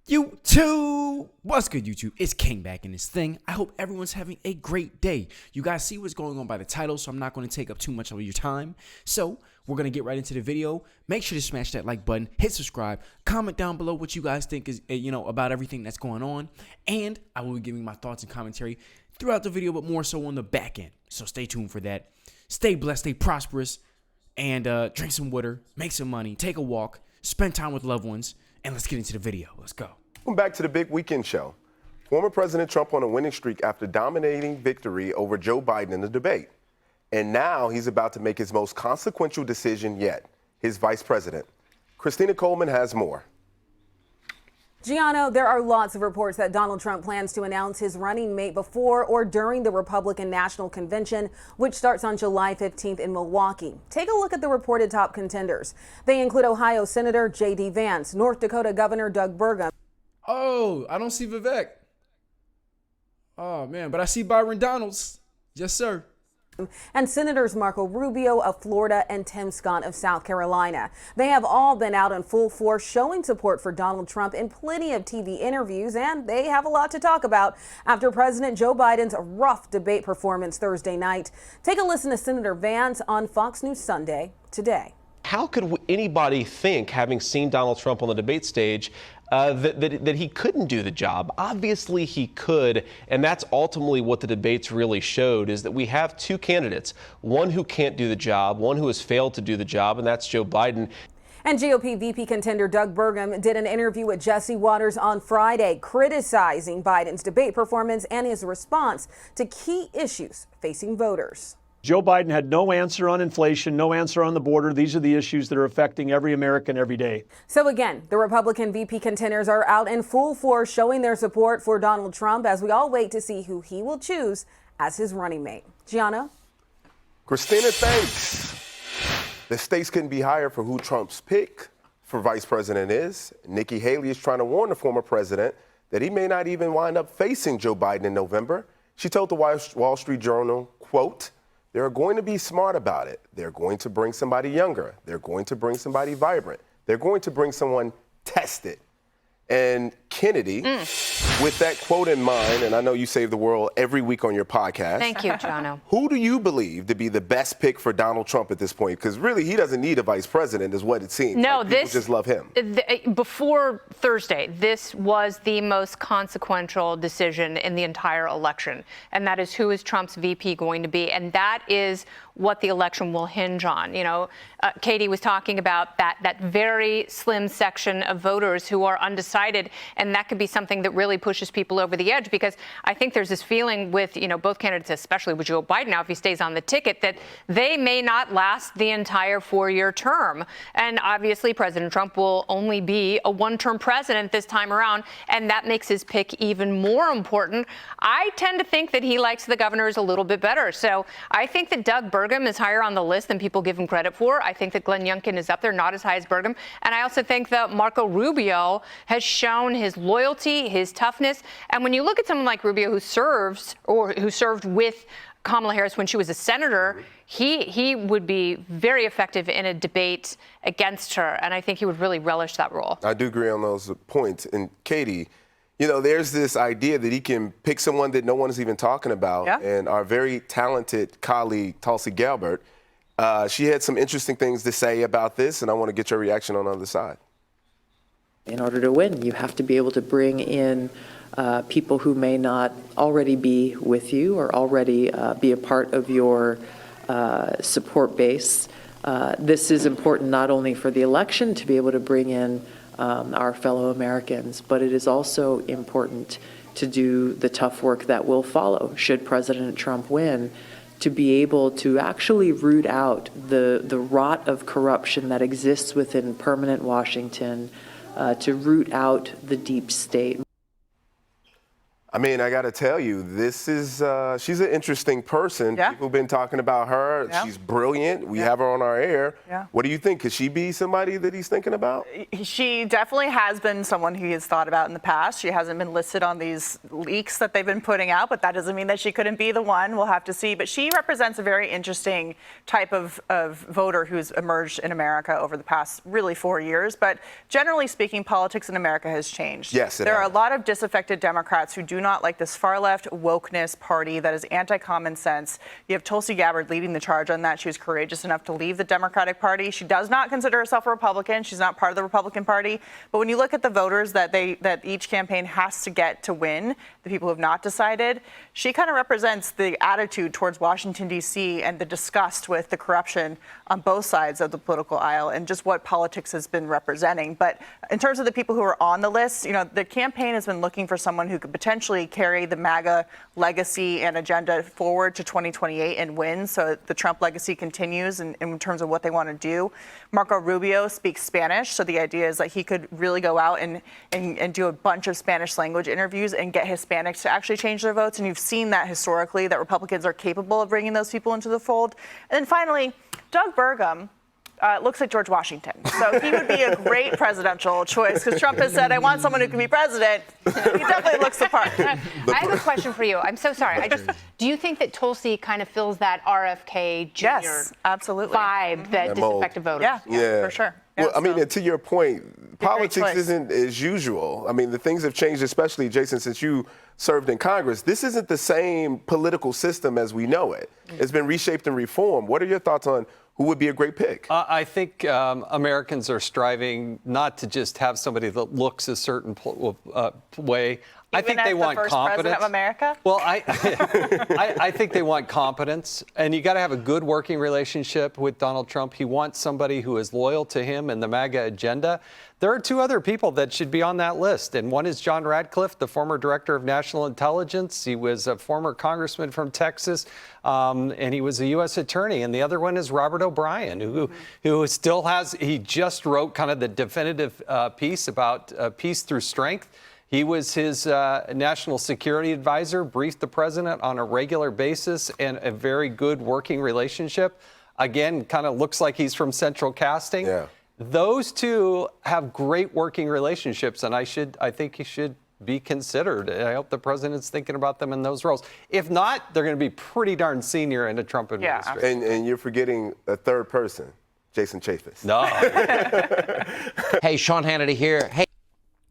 YouTube! What's good, YouTube? It's King back in this thing. I hope everyone's having a great day. You guys see what's going on by the title, so I'm not going to take up too much of your time. So, we're going to get right into the video. Make sure to smash that like button, hit subscribe, comment down below what you guys think is, about everything that's going on. And I will be giving my thoughts and commentary throughout the video, but more so on the back end. So, stay tuned for that. Stay blessed, stay prosperous, and drink some water, make some money, take a walk, spend time with loved ones. And let's get into the video. Let's go. Welcome back to the big weekend show. Former President Trump on a winning streak after dominating victory over Joe Biden in the debate. And now he's about to make his most consequential decision yet, his vice president. Christina Coleman has more. Gianno, there are lots of reports that Donald Trump plans to announce his running mate before or during the Republican National Convention, which starts on July 15th in Milwaukee. Take a look at the reported top contenders. They include Ohio Senator J.D. Vance, North Dakota Governor Doug Burgum. Oh, I don't see Vivek. Oh, man, but I see Byron Donalds. Yes, sir. And Senators Marco Rubio of Florida and Tim Scott of South Carolina. They have all been out in full force showing support for Donald Trump in plenty of TV interviews, and they have a lot to talk about after President Joe Biden's rough debate performance Thursday night. Take a listen to Senator Vance on Fox News Sunday today. How could anybody think, having seen Donald Trump on the debate stage, that he couldn't do the job? Obviously he could, and that's ultimately what the debates really showed, is that we have two candidates, one who can't do the job, one who has failed to do the job, and that's Joe Biden. And GOP VP contender Doug Burgum did an interview with Jesse Waters on Friday, criticizing Biden's debate performance and his response to key issues facing voters. Joe Biden had no answer on inflation, no answer on the border. These are the issues that are affecting every American every day. So again, the Republican VP contenders are out in full force showing their support for Donald Trump as we all wait to see who he will choose as his running mate. Gianna? Christina, thanks. The stakes couldn't be higher for who Trump's pick for vice president is. Nikki Haley is trying to warn the former president that he may not even wind up facing Joe Biden in November. She told the Wall Street Journal, quote, "They're going to be smart about it. They're going to bring somebody younger. They're going to bring somebody vibrant. They're going to bring someone tested." And Kennedy, with that quote in mind, and I know you save the world every week on your podcast. Thank you, Jono. Who do you believe to be the best pick for Donald Trump at this point? Because really, he doesn't need a vice president, is what it seems. No, like people just love him. Before Thursday, this was the most consequential decision in the entire election, and that is who is Trump's VP going to be, and that is what the election will hinge on. Katie was talking about that very slim section of voters who are undecided, and that could be something that really pushes people over the edge, because I think there's this feeling with both candidates, especially with Joe Biden now, if he stays on the ticket, that they may not last the entire 4-year term. And obviously President Trump will only be a one-term president this time around, and that makes his pick even more important. I tend to think that he likes the governors a little bit better. So I think that Doug Burgum is higher on the list than people give him credit for. I think that Glenn Youngkin is up there, not as high as Burgum. And I also think that Marco Rubio has shown his loyalty, his toughness. And when you look at someone like Rubio, who served with Kamala Harris when she was a senator, he would be very effective in a debate against her. And I think he would really relish that role. I do agree on those points. And Katie, there's this idea that he can pick someone that no one is even talking about. Yeah. And our very talented colleague, Tulsi Gabbard, she had some interesting things to say about this, and I want to get your reaction on the other side. In order to win, you have to be able to bring in people who may not already be with you or already be a part of your support base. This is important not only for the election to be able to bring in our fellow Americans, but it is also important to do the tough work that will follow should President Trump win, to be able to actually root out the rot of corruption that exists within permanent Washington, to root out the deep state. I mean, I got to tell you, this is, she's an interesting person. Yeah. People have been talking about her. Yeah. She's brilliant. We have her on our air. Yeah. What do you think? Could she be somebody that he's thinking about? She definitely has been someone he has thought about in the past. She hasn't been listed on these leaks that they've been putting out, but that doesn't mean that she couldn't be the one. We'll have to see. But she represents a very interesting type of voter who's emerged in America over the past really 4 years. But generally speaking, politics in America has changed. Yes, there are a lot of disaffected Democrats who do not like this far left wokeness party that is anti-common sense. You have Tulsi Gabbard leading the charge on that. She was courageous enough to leave the Democratic Party. She does not consider herself a Republican. She's not part of the Republican Party. But when you look at the voters that each campaign has to get to win, the people who have not decided, she kind of represents the attitude towards Washington, D.C. and the disgust with the corruption on both sides of the political aisle and just what politics has been representing. But in terms of the people who are on the list, you know, the campaign has been looking for someone who could potentially carry the MAGA legacy and agenda forward to 2028 and win, so the Trump legacy continues in terms of what they want to do. Marco Rubio speaks Spanish, so the idea is that he could really go out and do a bunch of Spanish language interviews and get Hispanics to actually change their votes. And you've seen that historically, that Republicans are capable of bringing those people into the fold. And then finally, Doug Burgum looks like George Washington. So he would be a great presidential choice because Trump has said, I want someone who can be president. He definitely looks the part. I have a question for you. I'm so sorry. Do you think that Tulsi kind of fills that RFK Jr. Yes, absolutely. vibe that disaffected voters? Yeah, for sure. Well, Yeah, I mean, so- to your point, politics choice. isn't as usual. I mean, the things have changed, especially, Jason, since you served in Congress. This isn't the same political system as we know it. It's been reshaped and reformed. What are your thoughts on who would be a great pick? I think Americans are striving not to just have somebody that looks a certain way. I think they want first competence. president of America? Well, I think they want competence, and you got to have a good working relationship with Donald Trump. He wants somebody who is loyal to him and the MAGA agenda. There are two other people that should be on that list, and one is John Radcliffe, the former director of national intelligence. He was a former congressman from Texas, and he was a U.S. attorney. And the other one is Robert O'Brien, who still has, he just wrote kind of the definitive piece about peace through strength. He was his national security advisor, briefed the president on a regular basis, and a very good working relationship. Again, kind of looks like he's from Central Casting. Yeah. Those two have great working relationships, and I think he should be considered. I hope the president's thinking about them in those roles. If not, they're going to be pretty darn senior in the Trump administration. And you're forgetting a third person, Jason Chaffetz. No. Hey, Sean Hannity here. Hey.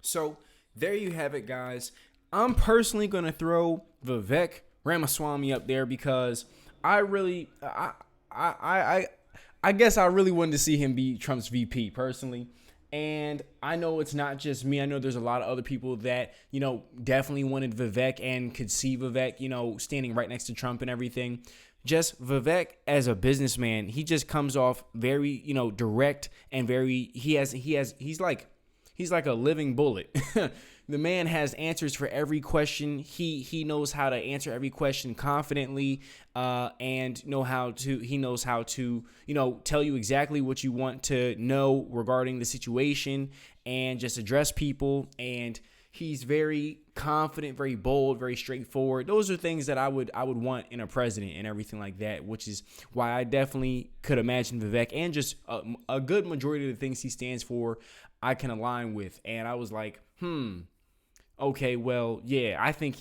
So there you have it, guys. I'm personally going to throw Vivek Ramaswamy up there because I guess I really wanted to see him be Trump's VP personally. And I know it's not just me. I know there's a lot of other people that, you know, definitely wanted Vivek and could see Vivek, you know, standing right next to Trump and everything. Just Vivek as a businessman, he just comes off very, you know, direct and very, he's like a living bullet. The man has answers for every question. He knows how to answer every question confidently, and he knows how to, you know, tell you exactly what you want to know regarding the situation and just address people. And he's very confident, very bold, very straightforward. Those are things that I would want in a president and everything like that, which is why I definitely could imagine Vivek and just a good majority of the things he stands for, I can align with. And I was like, okay, well, yeah, I think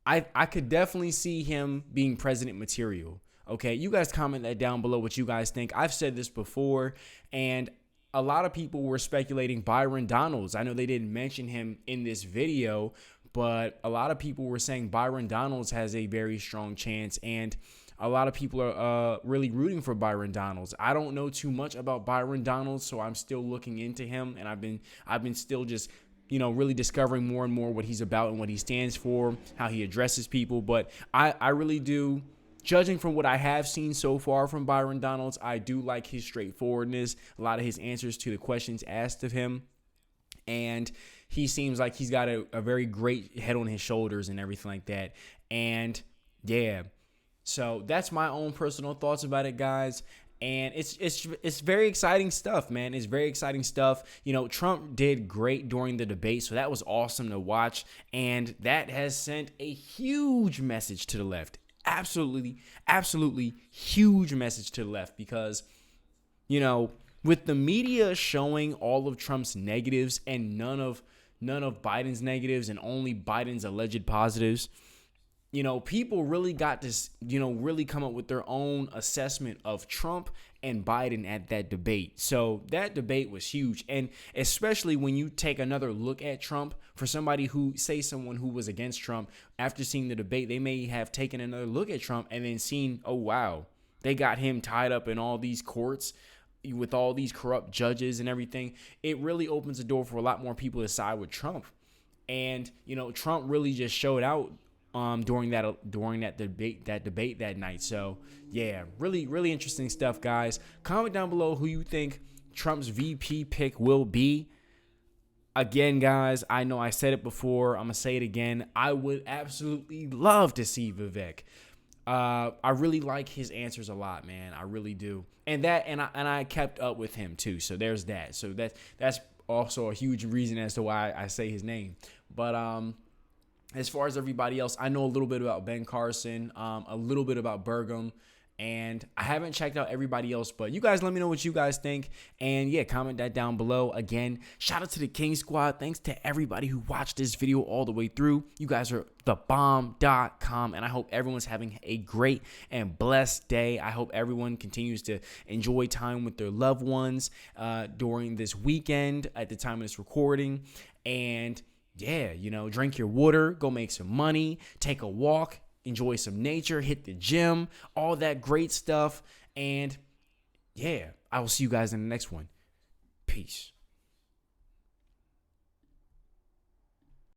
I could definitely see him being president material. Okay, you guys comment that down below what you guys think. I've said this before, and a lot of people were speculating Byron Donalds. I know they didn't mention him in this video, but a lot of people were saying Byron Donalds has a very strong chance, and a lot of people are really rooting for Byron Donalds. I don't know too much about Byron Donalds, so I'm still looking into him, and I've been still just, you know, really discovering more and more what he's about and what he stands for, how he addresses people. But I really do, judging from what I have seen so far from Byron Donalds, I do like his straightforwardness, a lot of his answers to the questions asked of him. And he seems like he's got a very great head on his shoulders and everything like that. And yeah, so that's my own personal thoughts about it, guys. And it's very exciting stuff, man. It's very exciting stuff. You know, Trump did great during the debate, so that was awesome to watch. And that has sent a huge message to the left. Absolutely, absolutely huge message to the left, because, you know, with the media showing all of Trump's negatives and none of Biden's negatives and only Biden's alleged positives, you know, people really got to, you know, really come up with their own assessment of Trump and Biden at that debate. So that debate was huge. And especially when you take another look at Trump, for somebody who, say someone who was against Trump, after seeing the debate, they may have taken another look at Trump and then seen, oh, wow, they got him tied up in all these courts with all these corrupt judges and everything. It really opens the door for a lot more people to side with Trump. And, you know, Trump really just showed out during that debate that night. So yeah, really interesting stuff, guys. Comment down below who you think Trump's VP pick will be. Again, guys, I know I said it before, I'm gonna say it again. I would absolutely love to see Vivek. I really like his answers a lot, man. I really do. And I kept up with him too. So there's that. So that's also a huge reason as to why I say his name. But as far as everybody else, I know a little bit about Ben Carson, a little bit about Burgum, and I haven't checked out everybody else, but you guys let me know what you guys think. And yeah, comment that down below. Again, shout out to the King Squad. Thanks to everybody who watched this video all the way through. You guys are thebomb.com, and I hope everyone's having a great and blessed day. I hope everyone continues to enjoy time with their loved ones during this weekend at the time of this recording. And yeah, you know, drink your water, go make some money, take a walk, enjoy some nature, hit the gym, all that great stuff. And yeah, I will see you guys in the next one. Peace.